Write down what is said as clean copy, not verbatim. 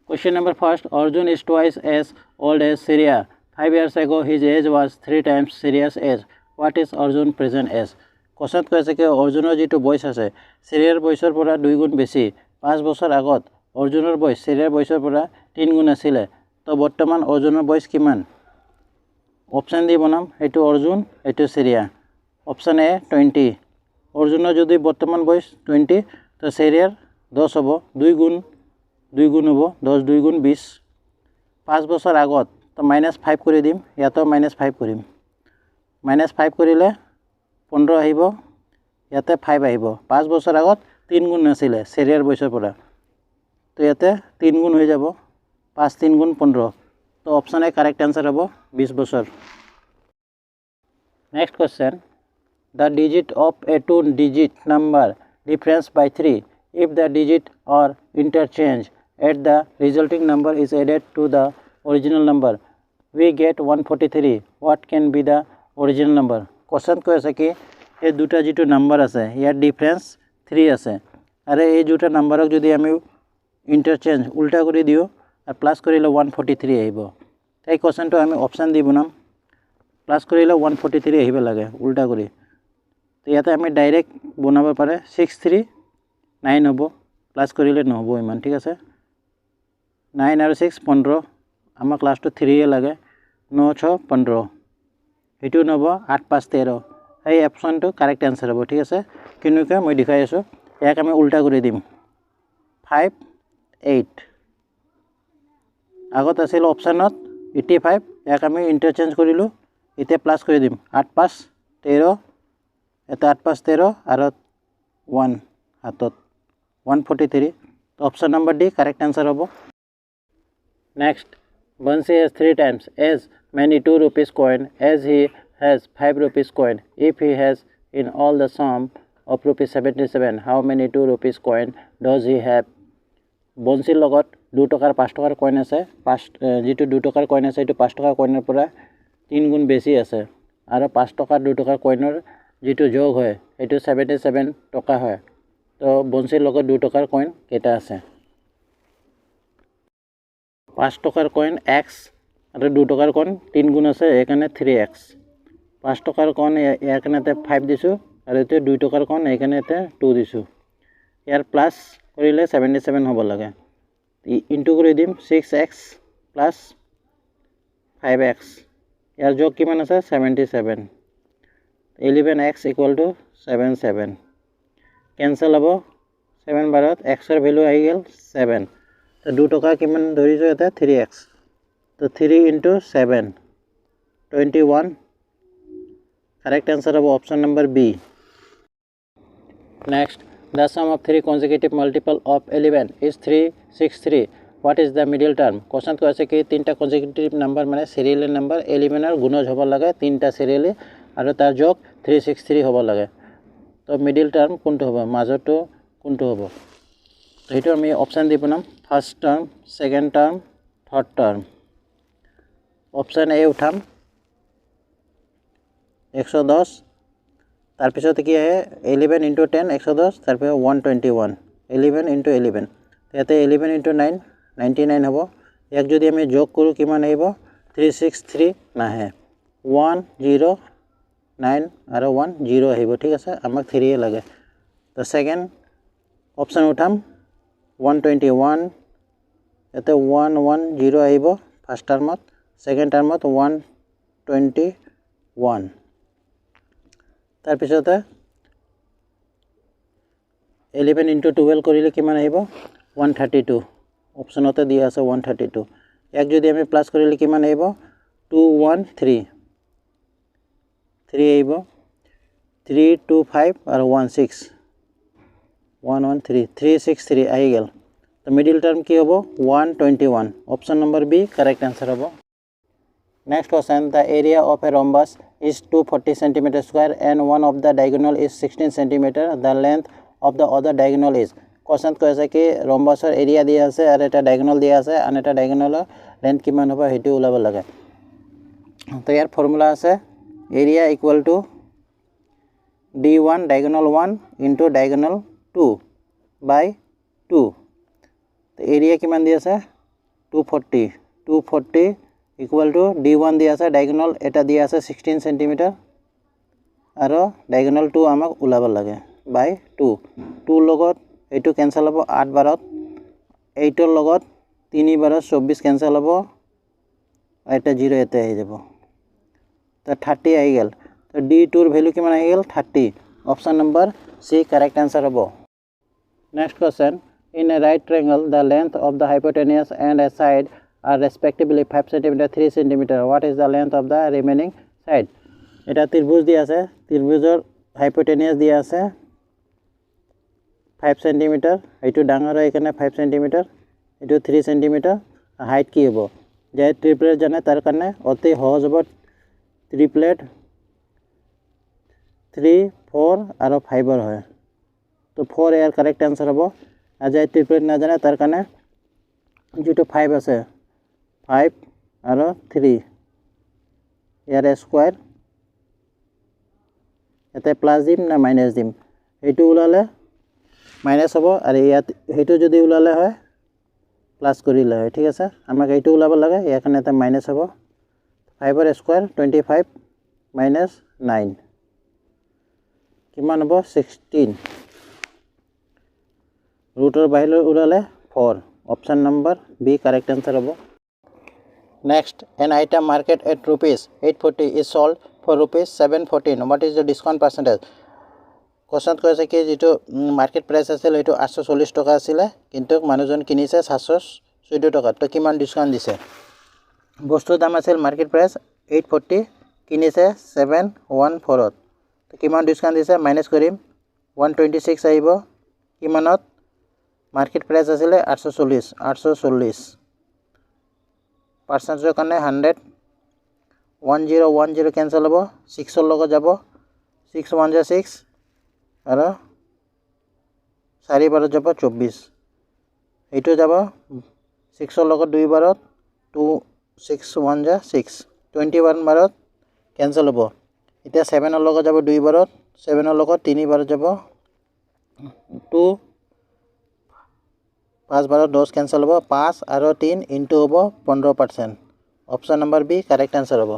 Question number first. Arjun is twice as old as Syria. 5 years ago, his age was 3 times Syria's age. What is Arjun present age? Question কৈছে কি অৰ্জুনৰ যেটো বয়স আছে সিৰিয়াৰ বয়সৰ পৰা 2 গুণ বেছি 5 বছৰ আগত অৰ্জুনৰ বয়স সিৰিয়াৰ বয়সৰ পৰা 3 গুণ আছিল তো বৰ্তমান অৰ্জুনৰ বয়স কিমান অপচন দি বনাম এটো অৰ্জুন এটো সিৰিয়া অপচন এ 20 অৰ্জুনৰ যদি বৰ্তমান বয়স 20 তো সিৰিয়াৰ 10 হ'ব 2 গুণ হ'ব 10 2 গুণ 20 5 বছৰ আগত তো -5 কৰি দিম ইয়াতো -5 কৰিম -5 কৰিলে 15 আহিব ইয়াতে 5 আহিব 5 বছৰ আগত 3 গুণ আছিল সিৰিয়াৰ বয়সৰ পৰা তো ইয়াতে 3 গুণ হৈ যাব 5 3 গুণ 15 তো অপচন এ কারেক্ট आंसर হ'ব 20 বছৰ next question the digit of a two digit number difference by 3 if the digit are interchanged at the resulting number is added to the original number we get 143 what can be the original number question কৈছে কি এই দুটা যেটো number আছে ইয়াৰ difference 3 আছে আৰে এই দুটা নাম্বাৰক যদি আমি ইন্টাৰচেঞ্জ উল্টা কৰি দিও আৰ প্লাস কৰিলে 143 আহিব এই কোশ্চেনটো আমি অপচন দি বনাম প্লাস কৰিলে 143 আহিব লাগে উল্টা কৰি তো ইয়াতে আমি ডাইৰেক্ট বনাব পাৰে 639 হ'ব প্লাস কৰিলে নহব ইমান ঠিক আছে 9 আৰু 6 15 আমাৰ ক্লাসটো 3 এ লাগে 9 6 15 এটো নব 8 5 13 এই অপশনটো কারেক্ট आंसर হ'ব ঠিক আছে কিনুকে মই দেখাই আছো ইয়াক আমি উল্টা কৰি দিম 5 8 আগত আছিল অপশনত 85 ইয়াক আমি ইন্টাৰচেঞ্জ কৰিলো ইতে প্লাস কৰি দিম 8 5 13 এটা 8 5 13 আৰু 1 হাতত 143 option number D correct answer হ'ব next Bansi has 3 times as many 2 rupees coin as he has 5 rupees coin. If he has in all the sum of rupees 77, how many 2 rupees coin does he have? Bansi logot 2 টকাৰ 5 টকাৰ coin আছে 5 যেটো 2 টকাৰ coin আছে এটো 5 টকাৰ coinৰ পৰা 3 গুণ বেছি আছে আৰু 5 টকাৰ 2 টকাৰ coinৰ যেটো যোগ হয় এটো 77 টকা হয় তো বনসিৰ লগত 2 টকাৰ coin কেটা আছে 5 টকাৰ কয়েন x আৰু 2 টকাৰ কয়েন 3 গুণ আছে এখানে 3x 5 টকাৰ কয়েন এখানেতে 5 দিছো আৰু এতে 2 টকাৰ কয়েন এখানেতে 2 দিছো ইয়াৰ প্লাস কৰিলে 77 হ'ব লাগে ইনটু কৰি দিম 6x প্লাস 5x ইয়াৰ যোগ কিমান আছে 77 11x = 77 কেনসেল হ'ব 7 বাৰত x ৰ ভ্যালু আহি গেল 7 तो 2 टका किमान ধৰিছো এটা 3x तो 3 into 7 21 correct answer of option number B next the sum of 3 consecutive multiple of 11 is 363 what is the middle term question কৈছে কি তিনটা consecutive number মানে serial number 11 ৰ গুণজ হ'ব লাগে তিনটা serial আৰু তাৰ যোগ 363 হ'ব লাগে তো middle term কোনটো হ'ব মাজটো কোনটো হ'ব তো এটো আমি অপশন দি বনাম first term second term third term option A উঠাম 110 তার পিছতে কি আহে 11 * 10 110 তারপর 121 11 * 11 ইয়াতে 11 * 9 99 হ'ব এক যদি আমি যোগ কৰো কিমান আহিব 363 নাহে 109 আৰু 10 আহিব ঠিক আছে আমাক 3 এ লাগে তো সেকেন্ড অপশন উঠাম 121 এতে 110 আহিব ফার্স্ট টার্মত সেকেন্ড টার্মত 121 তার পিছতে 11 * 12 কৰিলে কিমান আহিব 132 অপশনতে দিয়া আছে 132 এক যদি আমি প্লাস কৰিলে কিমান আহিব 213 3 আহিব 325 আৰু 16 113 363 আহি গেল তো মিডল টার্ম কি হবো 121 option number B correct answer হবো next question the area of a rhombus is 240 cm square and one of the diagonal is 16 cm the length of the other diagonal is question কৈছে কি rhombusৰ area দিয়া আছে আৰু এটা diagonal দিয়া আছে আৰু এটা diagonalৰ লেন্থ কিমান হ'ব হেতু ওলাব লাগে তো ইয়াৰ ফর্মুলা আছে area equal to d1 diagonal 1 into diagonal 2 by 2 तो एरिया किमान दिया আছে 240 equal to D1 দিয়া আছে diagonal এটা দিয়া আছে 16 cm আৰু diagonal 2 আমাক উলাব লাগে by 2 2 লগত এটো ক্যান্সেল হ'ব 8 বাৰত 8 ৰ লগত 3 বাৰত 24 ক্যান্সেল হ'ব এটা 0 এতে আহি যাব তো 30 আহি গেল তো D2 ৰ ভ্যালু কিমান আহি গেল 30 option number C correct answer হ'ব next question in a right triangle the length of the hypotenuse and a side are respectively 5 cm 3 cm what is the length of the remaining side এটা ত্রিভুজ দিয়া আছে ত্ৰিভুজৰ hypotenuse দিয়া আছে 5 cm এইটো ডাঙৰ হয় এখানে 5 cm এইটো 3 cm হাইট কি হ'ব যে ট্রিপলেট জানে তাৰ কাৰণে অতি সহজ হ'ব ট্ৰিপলেট 3 4 আৰু 5 হয় তো 4 এৰ কাৰেক্ট आंसर হ'ব আজি ট্ৰিপলেট না জানে তাৰ কাৰণে যেটো 5 আছে 5 আৰু 3 ইয়াৰ স্কয়ার এতে প্লাস দিম না মাইনাস দিম এইটো উলালে মাইনাস হ'ব আৰু ইয়াত হেটো যদি উলালে হয় প্লাস কৰিলে হয় ঠিক আছে আমাক এইটো উলাব লাগে এখানে এটা মাইনাস হ'ব 5 ৰ স্কয়ার 25 minus 9 কিমান হ'ব 16 रूटर बाहिर उड़ाले 4 option number B correct answer होबो next an item marked at rupees 840 is sold for rupees 714 what is the discount percentage question কৈছে কি যেটো মার্কেট প্রাইস আছিল এটো 840 টাকা আছিল কিন্তু মানুজন কিনিছে 714 টাকা তো কিমান ডিসকাউন্ট দিছে বস্তুৰ দাম আছিল মাৰ্কেট প্ৰাইস 840 কিনিছে 714 তো কিমান ডিসকাউন্ট দিছে মাইনাস কৰিম 126 আহিব কিমানত मार्केट प्राइस आছিলে 840 परसेंटेज কাৰণে 100 1010 कैंसिल হ'ব 6 ৰ লগত যাব 6 1 जा 6 আৰু 4 বাৰত যাব 24 এইটো যাব 6 ৰ লগত 2 বাৰত 2 6 1 जा 6 21 বাৰত कैंसिल হ'ব এতিয়া 7 ৰ লগত যাব 2 বাৰত 7 ৰ লগত 3 বাৰত যাব 2 5 बार 10 कैंसिल हो 5 और 3 इंटू हो 15% option number B correct answer हो।